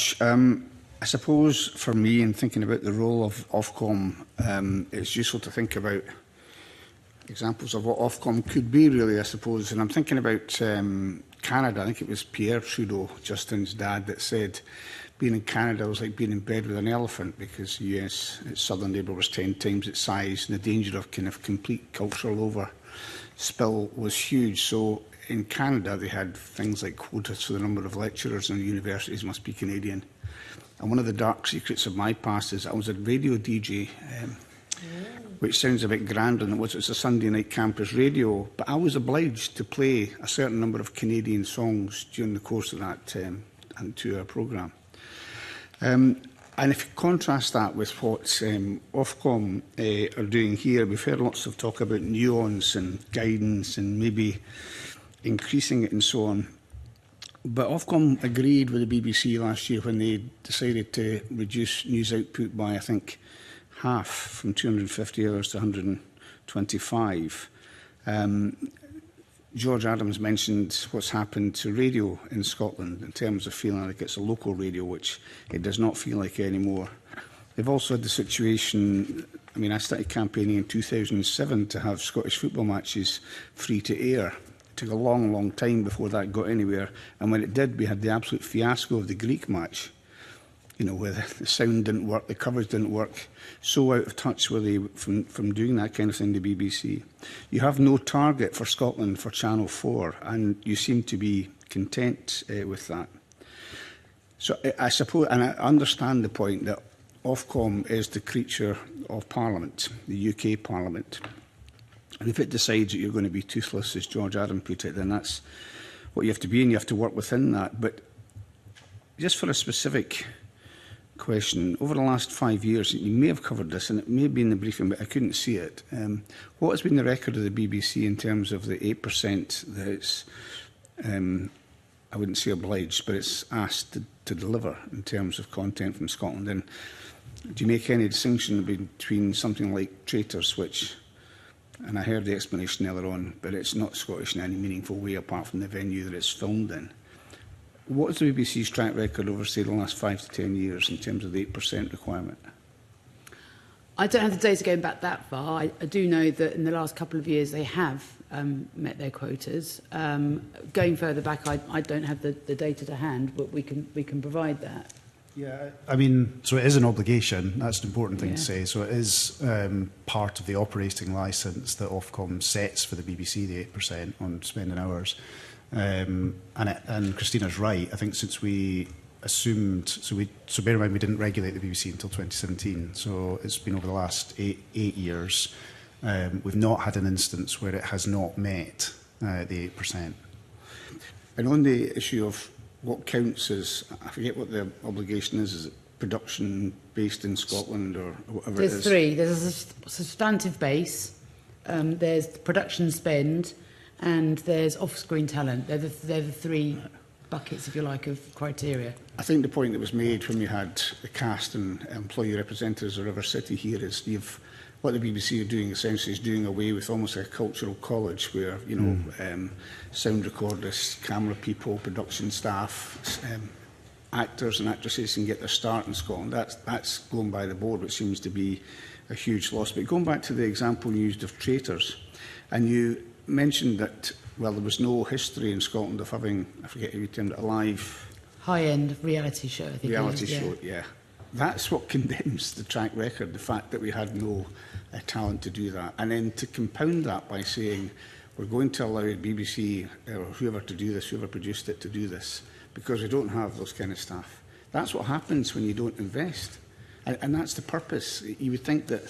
much. I suppose for me, in thinking about the role of Ofcom, it's useful to think about examples of what Ofcom could be, really, I suppose. And I'm thinking about Canada. I think it was Pierre Trudeau, Justin's dad, that said being in Canada was like being in bed with an elephant, because the US, its southern neighbour, was 10 times its size, and the danger of kind of complete cultural overspill was huge. So in Canada, they had things like quotas for the number of lecturers in the universities must be Canadian. And one of the dark secrets of my past is I was a radio DJ, which sounds a bit grander than it was. It's a Sunday night campus radio, but I was obliged to play a certain number of Canadian songs during the course of that 2-hour programme. And if you contrast that with what Ofcom are doing here, we've heard lots of talk about nuance and guidance and maybe increasing it and so on. But Ofcom agreed with the BBC last year when they decided to reduce news output by, I think, half, from 250 hours to 125. George Adams mentioned what's happened to radio in Scotland in terms of feeling like it's a local radio, which it does not feel like anymore. They've also had the situation, I mean, I started campaigning in 2007 to have Scottish football matches free to air. It took a long, long time before that got anywhere. And when it did, we had the absolute fiasco of the Greek match, you know, where the sound didn't work, the coverage didn't work. So out of touch were they from doing that kind of thing, the BBC. You have no target for Scotland for Channel 4, and you seem to be content with that. So I suppose, and I understand the point that Ofcom is the creature of Parliament, the UK Parliament. And if it decides that you're going to be toothless, as George Adams put it, then that's what you have to be, and you have to work within that. But just for a specific question, over the last 5 years, you may have covered this, and it may be in the briefing, but I couldn't see it. What has been the record of the BBC in terms of the 8% that it's, I wouldn't say obliged, but it's asked to deliver in terms of content from Scotland? And do you make any distinction between something like Traitors, which, and I heard the explanation earlier on, but it's not Scottish in any meaningful way apart from the venue that it's filmed in? What is the BBC's track record over, say, the last 5 to 10 years in terms of the 8% requirement? I don't have the data going back that far. I do know that in the last couple of years they have met their quotas. Going further back, I don't have the data to hand, but we can provide that. Yeah, I mean, so it is an obligation. That's an important thing to say. So it is part of the operating licence that Ofcom sets for the BBC, the 8% on spending hours. And Christina's right. I think since we assumed, so bear in mind we didn't regulate the BBC until 2017. So it's been over the last eight years. We've not had an instance where it has not met the 8%. And on the issue of what counts as, I forget what the obligation is it production based in Scotland or whatever it is? There's three. There's a substantive base, there's production spend, and there's off-screen talent. They're the three buckets, if you like, of criteria. I think the point that was made when you had the cast and employee representatives of River City here is what the BBC are doing essentially is doing away with almost like a cultural college where, you know, sound recordists, camera people, production staff, actors and actresses can get their start in Scotland. That's going by the board, which seems to be a huge loss. But going back to the example used of Traitors, and you mentioned that, well, there was no history in Scotland of having, I forget how you termed it, a live... high-end reality show, I think. Reality show, yeah. That's what condemns the track record, the fact that we had no talent to do that. And then to compound that by saying, we're going to allow BBC or whoever to do this, whoever produced it to do this, because we don't have those kind of staff. That's what happens when you don't invest. And that's the purpose. You would think that,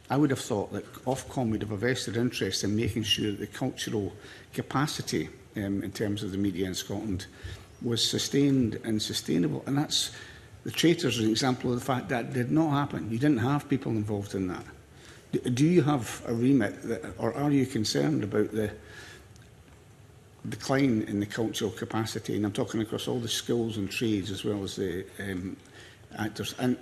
I would have thought that Ofcom would have a vested interest in making sure that the cultural capacity in terms of the media in Scotland was sustained and sustainable. And that's, the Traitors are an example of the fact that did not happen. You didn't have people involved in that. Do you have a remit, or are you concerned about the decline in the cultural capacity? And I'm talking across all the skills and trades as well as the actors. And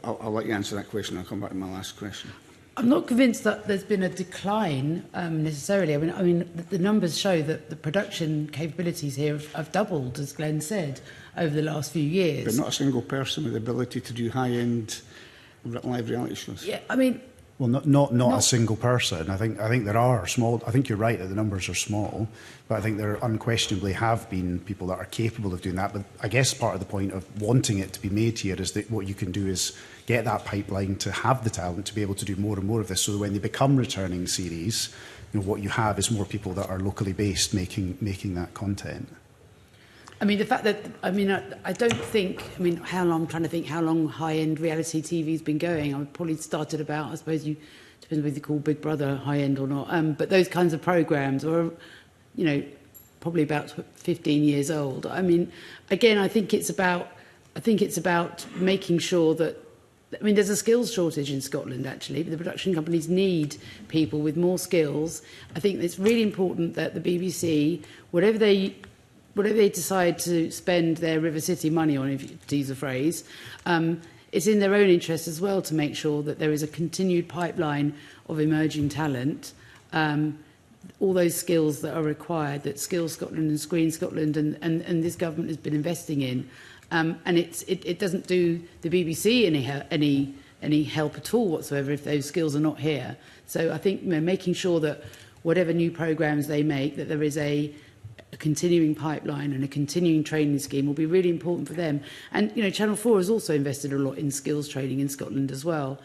I'll let you answer that question. I'll come back to my last question. I'm not convinced that there's been a decline necessarily. I mean, the numbers show that the production capabilities here have doubled, as Glenn said, over the last few years. But not a single person with the ability to do high-end live reality shows. Yeah, I mean, Well, not a single person. I think there are small. I think you're right that the numbers are small, but I think there unquestionably have been people that are capable of doing that. But I guess part of the point of wanting it to be made here is that what you can do is get that pipeline to have the talent to be able to do more and more of this. So that when they become returning series, what you have is more people that are locally based making that content. I mean, the fact that, I don't think, how long, I'm trying to think how long high-end reality TV's been going. I probably started about, I suppose depends whether you call Big Brother high-end or not, but those kinds of programmes are, probably about 15 years old. I mean, again, I think it's about making sure that, there's a skills shortage in Scotland, actually, but the production companies need people with more skills. I think it's really important that the BBC, whatever they decide to spend their River City money on, if you use the phrase, it's in their own interest as well to make sure that there is a continued pipeline of emerging talent, all those skills that are required, that Skills Scotland and Screen Scotland and this government has been investing in. And it doesn't do the BBC any help at all whatsoever if those skills are not here. So I think making sure that whatever new programmes they make, that there is a continuing pipeline and a continuing training scheme will be really important for them. And Channel 4 has also invested a lot in skills training in Scotland as well.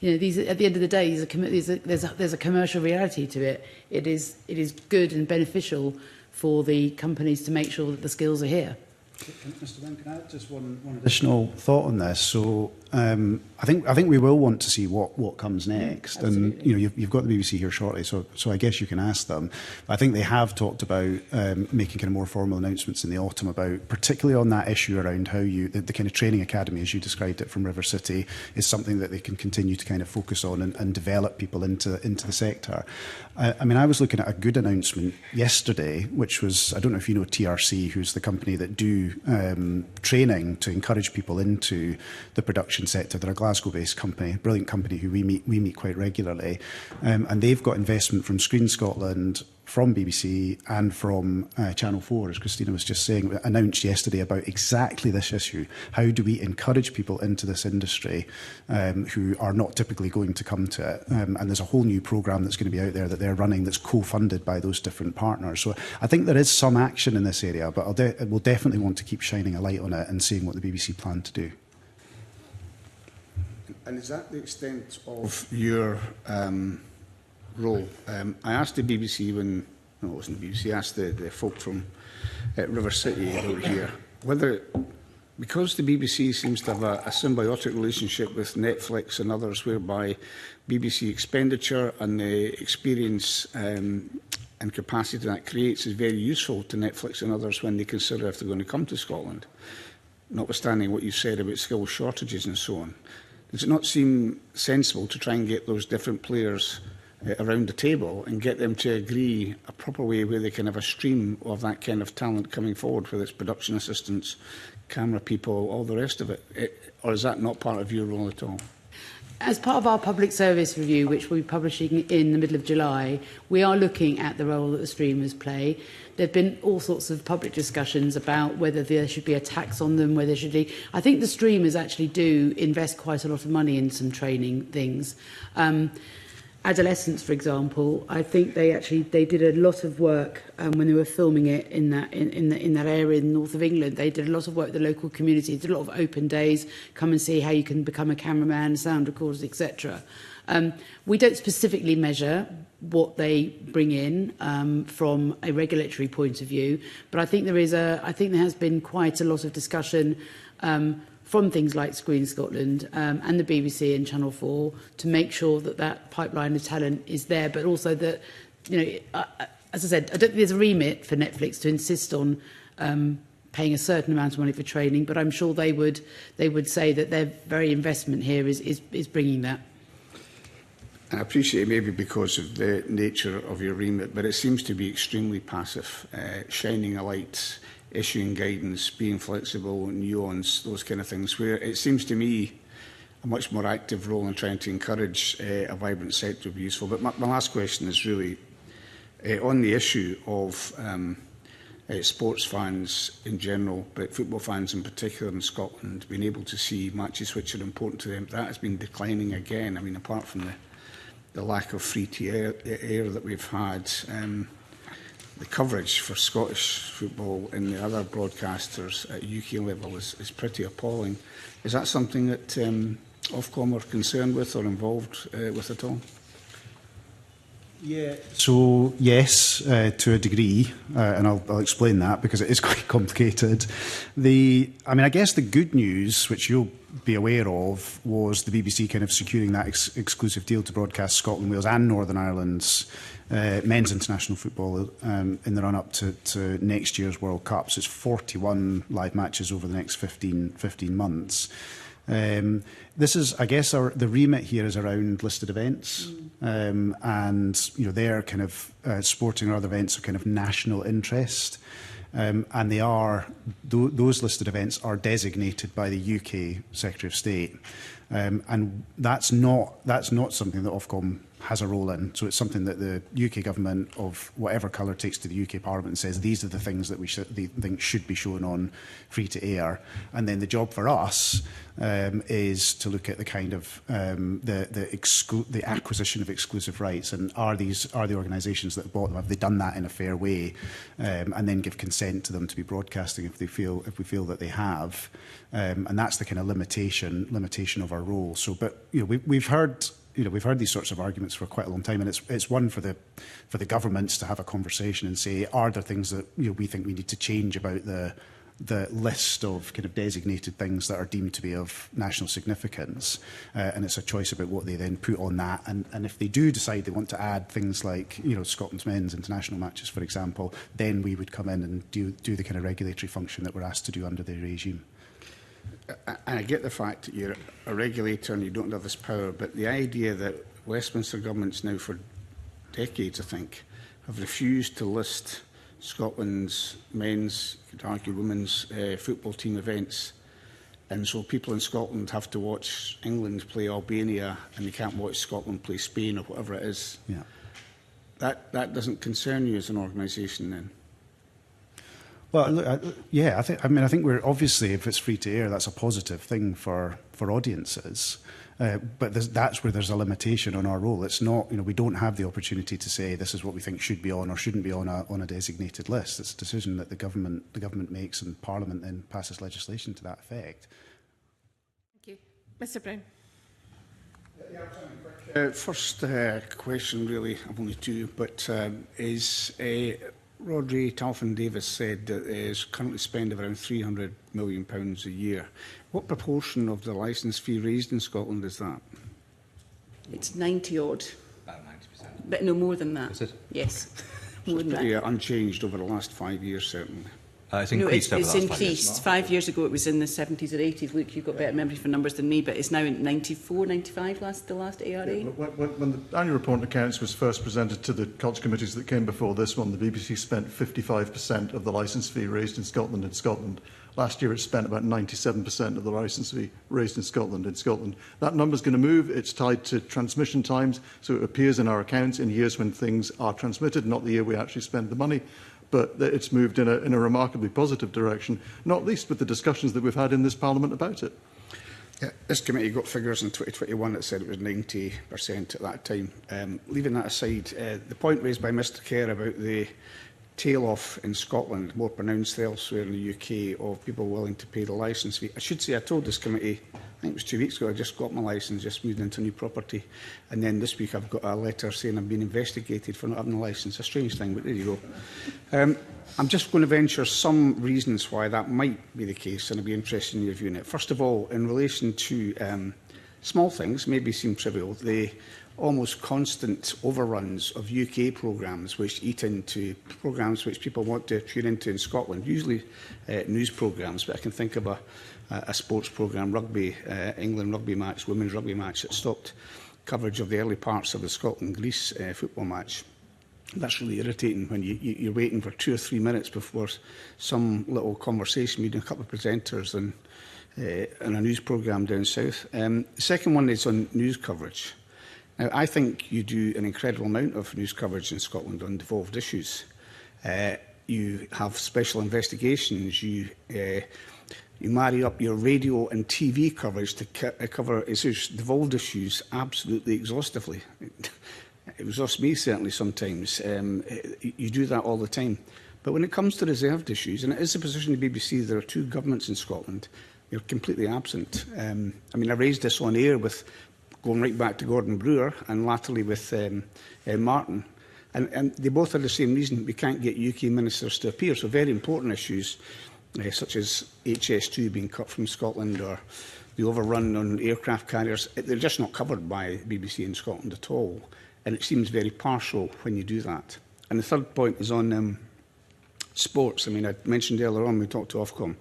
These at the end of the day, there's a commercial reality to it. It is good and beneficial for the companies to make sure that the skills are here. Mr. Wynne, can I add just one additional thought on this? So I think we will want to see what comes next, and you've got the BBC here shortly, so I guess you can ask them. I think they have talked about making kind of more formal announcements in the autumn about, particularly on that issue around how the kind of training academy, as you described it from River City, is something that they can continue to kind of focus on and develop people into the sector. I was looking at a good announcement yesterday, which was, I don't know if you know TRC, who's the company that do training to encourage people into the production sector. They're a Glasgow-based company, a brilliant company who we meet quite regularly, and they've got investment from Screen Scotland, from BBC and from Channel 4, as Christina was just saying, announced yesterday about exactly this issue. How do we encourage people into this industry who are not typically going to come to it? And there's a whole new programme that's going to be out there that they're running that's co-funded by those different partners. So I think there is some action in this area, but we'll definitely want to keep shining a light on it and seeing what the BBC plan to do. And is that the extent of your role? I asked the BBC no, it wasn't the BBC, I asked the folk from River City over here, whether, because the BBC seems to have a symbiotic relationship with Netflix and others, whereby BBC expenditure and the experience and capacity that creates is very useful to Netflix and others when they consider if they're going to come to Scotland, notwithstanding what you said about skill shortages and so on. Does it not seem sensible to try and get those different players around the table and get them to agree a proper way where they can have a stream of that kind of talent coming forward, whether it's production assistants, camera people, all the rest of it? Or is that not part of your role at all? As part of our public service review, which we'll be publishing in the middle of July, we are looking at the role that the streamers play. There have been all sorts of public discussions about whether there should be a tax on them, whether there should be... I think the streamers actually do invest quite a lot of money in some training things. Adolescents, for example, I think they did a lot of work when they were filming it in that area in the north of England. They did a lot of work with the local community, did a lot of open days, come and see how you can become a cameraman, sound recorders, etc. We don't specifically measure what they bring in from a regulatory point of view, but I think there has been quite a lot of discussion from things like Screen Scotland and the BBC and Channel 4 to make sure that that pipeline of talent is there, but also that, as I said, I don't think there's a remit for Netflix to insist on paying a certain amount of money for training, but I'm sure they would say that their very investment here is bringing that. I appreciate it maybe because of the nature of your remit, but it seems to be extremely passive, shining a light, issuing guidance, being flexible, nuance, those kind of things, where it seems to me a much more active role in trying to encourage a vibrant sector would be useful. But my last question is really on the issue of sports fans in general, but football fans in particular in Scotland, being able to see matches which are important to them. That has been declining again. I mean, apart from the lack of free-to-air that we've had, the coverage for Scottish football in the other broadcasters at UK level is pretty appalling. Is that something that Ofcom are concerned with or involved with at all? Yeah. So yes, to a degree, and I'll explain that because it is quite complicated. I guess the good news, which you'll be aware of, was the BBC kind of securing that exclusive deal to broadcast Scotland, Wales and Northern Ireland's men's international football in the run-up to next year's World Cup. So it's 41 live matches over the next 15 months. This is, I guess, the remit here is around listed events, and their kind of sporting or other events of kind of national interest, and they are those listed events are designated by the UK Secretary of State, and that's not something that Ofcom has a role in. So it's something that the UK government of whatever colour takes to the UK Parliament and says these are the things that they think should be shown on free to air. And then the job for us is to look at the kind of the acquisition of exclusive rights, and are the organisations that have bought them, have they done that in a fair way, and then give consent to them to be broadcasting if we feel that they have, and that's the kind of limitation of our role. So, but we've heard these sorts of arguments for quite a long time, and it's one for the governments to have a conversation and say, are there things that we think we need to change about the list of kind of designated things that are deemed to be of national significance, and it's a choice about what they then put on that. And if they do decide they want to add things like Scotland's men's international matches, for example, then we would come in and do the kind of regulatory function that we're asked to do under the regime. And I get the fact that you're a regulator and you don't have this power, but the idea that Westminster governments now for decades, I think, have refused to list Scotland's men's, you could argue women's football team events, and so people in Scotland have to watch England play Albania and they can't watch Scotland play Spain or whatever it is. Yeah. That doesn't concern you as an organisation then? Well, look, I think we're obviously, if it's free to air, that's a positive thing for audiences. But that's where there's a limitation on our role. It's not, we don't have the opportunity to say this is what we think should be on or shouldn't be on a designated list. It's a decision that the government makes, and Parliament then passes legislation to that effect. Thank you, Mr. Brown. First question, really, I've only two, but is Rodri Talfin-Davis said that is currently spend around £300 million a year. What proportion of the licence fee raised in Scotland is that? It's 90 odd. About 90%. But no more than that. Is it? Yes. So More it's than pretty that. unchanged over the last 5 years, certainly. It's No, increased over it's the last 5 years. increased. 5 years ago it was in the 70s or 80s. Luke, you've got better memory for numbers than me, but it's now in 94, 95, the last ARA. Yeah, when the annual report and accounts was first presented to the culture committees that came before this one, the BBC spent 55% of the licence fee raised in Scotland. Last year it spent about 97% of the licence fee raised in Scotland. That number's going to move. It's tied to transmission times, so it appears in our accounts in years when things are transmitted, not the year we actually spend the money. But it's moved in a remarkably positive direction, not least with the discussions that we've had in this Parliament about it. Yeah, this committee got figures in 2021 that said it was 90% at that time. Leaving that aside, the point raised by Mr Kerr about the tail-off in Scotland, more pronounced elsewhere in the UK, of people willing to pay the licence fee. I should say I told this committee, I think it was 2 weeks ago, I just got my licence, just moved into new property, and then this week I've got a letter saying I'm being investigated for not having a licence. A strange thing, but there you go. I'm just going to venture some reasons why that might be the case, and I'd be interested in your view on it. First of all, in relation to small things, maybe seem trivial, the almost constant overruns of UK programmes which eat into programmes which people want to tune into in Scotland, usually news programmes, but I can think of a sports programme, rugby, England rugby match, women's rugby match, that stopped coverage of the early parts of the Scotland-Greece football match. That's really irritating when you're waiting for 2 or 3 minutes before some little conversation between a couple of presenters and on a news programme down south. The second one is on news coverage. Now, I think you do an incredible amount of news coverage in Scotland on devolved issues. You have special investigations. You marry up your radio and TV coverage to cover issues, devolved issues absolutely exhaustively. It exhausts me certainly sometimes. You do that all the time. But when it comes to reserved issues, and it is the position of the BBC, there are two governments in Scotland. They're completely absent. I mean, I raised this on air with going right back to Gordon Brewer and latterly with Martin. And they both had the same reason. We can't get UK ministers to appear. So very important issues, such as HS2 being cut from Scotland or the overrun on aircraft carriers, they're just not covered by the BBC in Scotland at all. And it seems very partial when you do that. And the third point is on sports. I mean, I mentioned earlier on, we talked to Ofcom.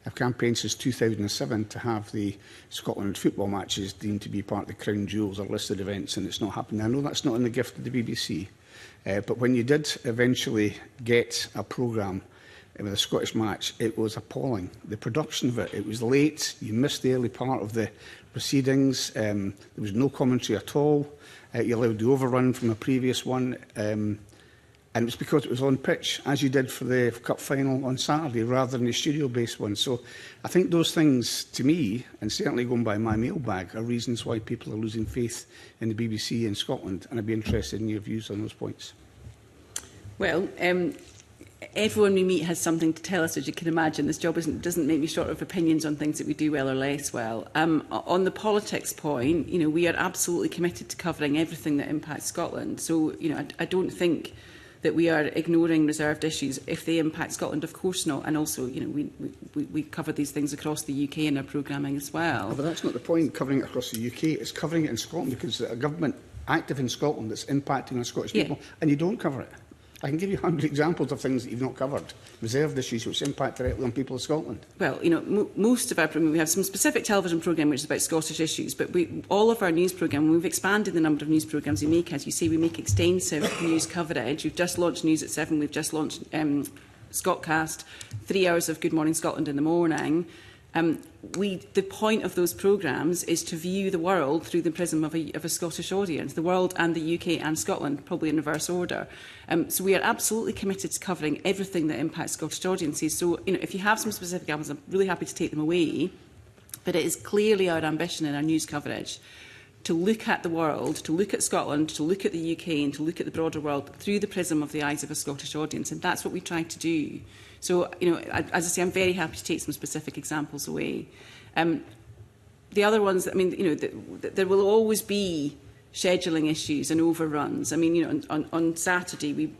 I've campaigned since 2007 to have the Scotland football matches deemed to be part of the crown jewels or listed events, and it's not happening. I know that's not in the gift of the BBC. But when you did eventually get a programme with a Scottish match, it was appalling. The production of it, it was late, you missed the early part of the proceedings, there was no commentary at all, you allowed the overrun from a previous one, and it was because it was on pitch, as you did for the Cup final on Saturday, rather than the studio-based one. So I think those things, to me, and certainly going by my mailbag, are reasons why people are losing faith in the BBC in Scotland, and I'd be interested in your views on those points. Well, everyone we meet has something to tell us, as you can imagine. This job doesn't make me short of opinions on things that we do well or less well. On the politics point, we are absolutely committed to covering everything that impacts Scotland. So, I don't think that we are ignoring reserved issues. If they impact Scotland, of course not. And also, we cover these things across the UK in our programming as well. Oh, but that's not the point, covering it across the UK. It's covering it in Scotland because there's a government active in Scotland that's impacting on Scottish people, and you don't cover it. I can give you 100 examples of things that you've not covered, reserved issues which impact directly on people of Scotland. Well, most of our programme, we have some specific television programme which is about Scottish issues, but all of our news programme, we've expanded the number of news programmes we make. As you say, we make extensive news coverage. We've just launched News at 7, we've just launched Scotcast, 3 hours of Good Morning Scotland in the morning. The point of those programmes is to view the world through the prism of a Scottish audience, the world and the UK and Scotland, probably in reverse order. So we are absolutely committed to covering everything that impacts Scottish audiences. So, if you have some specific examples, I'm really happy to take them away. But it is clearly our ambition in our news coverage to look at the world, to look at Scotland, to look at the UK and to look at the broader world through the prism of the eyes of a Scottish audience. And that's what we try to do. So, as I say, I'm very happy to take some specific examples away. The other ones, there will always be scheduling issues and overruns. On Saturday, we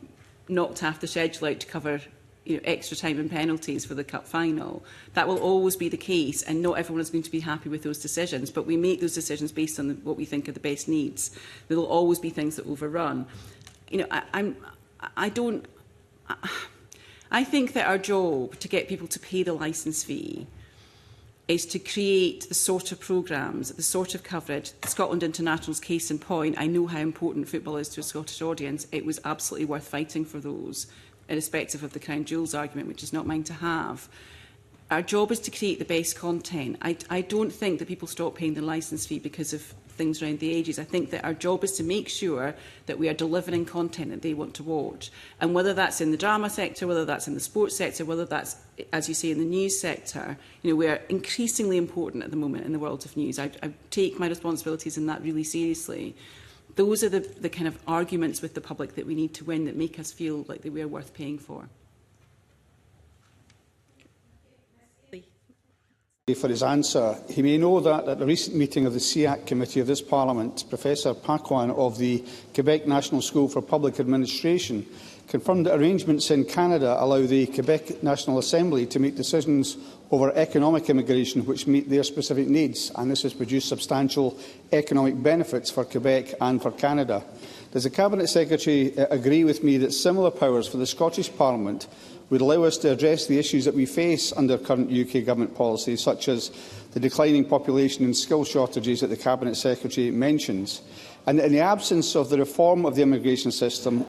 knocked half the schedule out to cover extra time and penalties for the Cup final. That will always be the case, and not everyone is going to be happy with those decisions, but we make those decisions based on what we think are the best needs. There will always be things that overrun. I think that our job to get people to pay the licence fee is to create the sort of programmes, the sort of coverage. Scotland International's case in point, I know how important football is to a Scottish audience. It was absolutely worth fighting for those, irrespective of the Crown Jewels argument, which is not mine to have. Our job is to create the best content. I don't think that people stop paying the licence fee because of things around the ages. I think that our job is to make sure that we are delivering content that they want to watch. And whether that's in the drama sector, whether that's in the sports sector, whether that's, as you say, in the news sector, we are increasingly important at the moment in the world of news. I take my responsibilities in that really seriously. Those are the kind of arguments with the public that we need to win that make us feel like that we are worth paying for. For his answer. He may know that at the recent meeting of the CEEAC committee of this Parliament, Professor Paquan of the Quebec National School for Public Administration confirmed that arrangements in Canada allow the Quebec National Assembly to make decisions over economic immigration which meet their specific needs, and this has produced substantial economic benefits for Quebec and for Canada. Does the Cabinet Secretary agree with me that similar powers for the Scottish Parliament would allow us to address the issues that we face under current UK Government policies, such as the declining population and skill shortages that the Cabinet Secretary mentions? And in the absence of the reform of the immigration system,